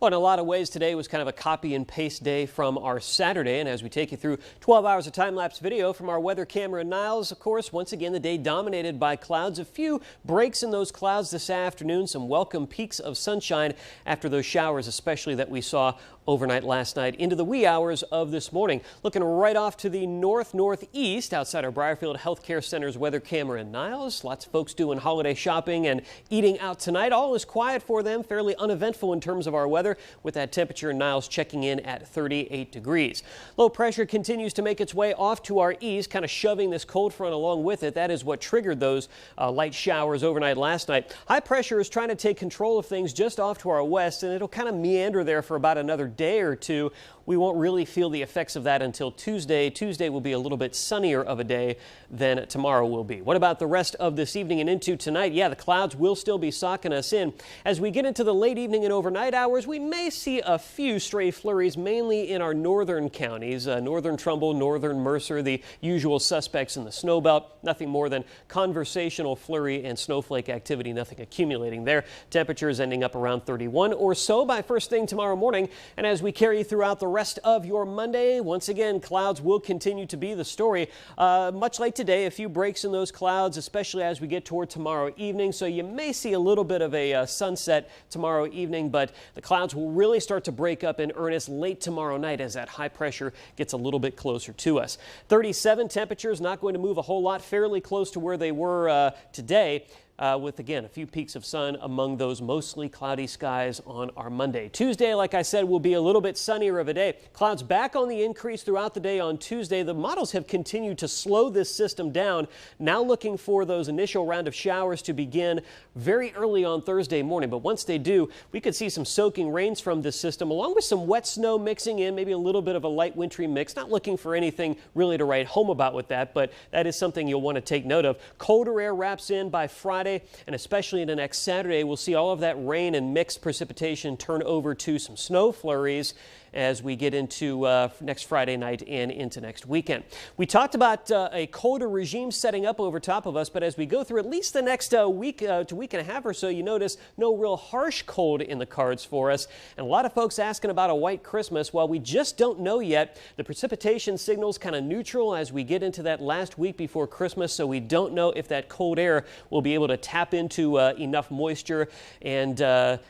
Well, in a lot of ways, today was kind of a copy and paste day from our Saturday. And as we take you through 12 hours of time-lapse video from our weather camera in Niles, of course, once again, the day dominated by clouds. A few breaks in those clouds this afternoon, some welcome peaks of sunshine after those showers, especially that we saw overnight last night into the wee hours of this morning. Looking right off to the northeast outside our Briarfield Healthcare Center's weather camera in Niles. Lots of folks doing holiday shopping and eating out tonight. All is quiet for them, fairly uneventful in terms of our weather, with that temperature in Niles checking in at 38 degrees. Low pressure continues to make its way off to our east, kind of shoving this cold front along with it. That is what triggered those light showers overnight last night. High pressure is trying to take control of things just off to our west, and it'll kind of meander there for about another day or two. We won't really feel the effects of that until Tuesday. Tuesday will be a little bit sunnier of a day than tomorrow will be. What about the rest of this evening and into tonight? Yeah, the clouds will still be socking us in. As we get into the late evening and overnight hours, we may see a few stray flurries, mainly in our northern counties, northern Trumbull, northern Mercer, the usual suspects in the snow belt. Nothing more than conversational flurry and snowflake activity, nothing accumulating there. Temperatures ending up around 31 or so by first thing tomorrow morning. And as we carry throughout the rest of your Monday, once again, clouds will continue to be the story. Much like today, a few breaks in those clouds, especially as we get toward tomorrow evening. So you may see a little bit of a sunset tomorrow evening, but the clouds will really start to break up in earnest late tomorrow night as that high pressure gets a little bit closer to us. 37 temperatures, not going to move a whole lot, fairly close to where they were today. With, again, a few peaks of sun among those mostly cloudy skies on our Monday. Tuesday, like I said, will be a little bit sunnier of a day. Clouds back on the increase throughout the day on Tuesday. The models have continued to slow this system down, now looking for those initial round of showers to begin very early on Thursday morning. But once they do, we could see some soaking rains from this system, along with some wet snow mixing in, maybe a little bit of a light wintry mix. Not looking for anything really to write home about with that, but that is something you'll want to take note of. Colder air wraps in by Friday, and especially into next Saturday, we'll see all of that rain and mixed precipitation turn over to some snow flurries as we get into next Friday night and into next weekend. We talked about a colder regime setting up over top of us, but as we go through at least the next week to week and a half or so, you notice no real harsh cold in the cards for us. And a lot of folks asking about a white Christmas. Well, we just don't know yet. The precipitation signal's kind of neutral as we get into that last week before Christmas, so we don't know if that cold air will be able to tap into enough moisture and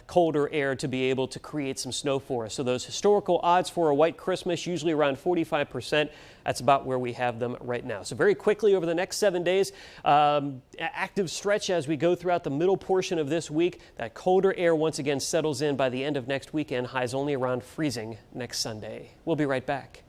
colder air to be able to create some snow for us. So those historical odds for a white Christmas, usually around 45%. That's about where we have them right now. So very quickly over the next 7 days, active stretch as we go throughout the middle portion of this week. That colder air once again settles in by the end of next weekend. Highs only around freezing next Sunday. We'll be right back.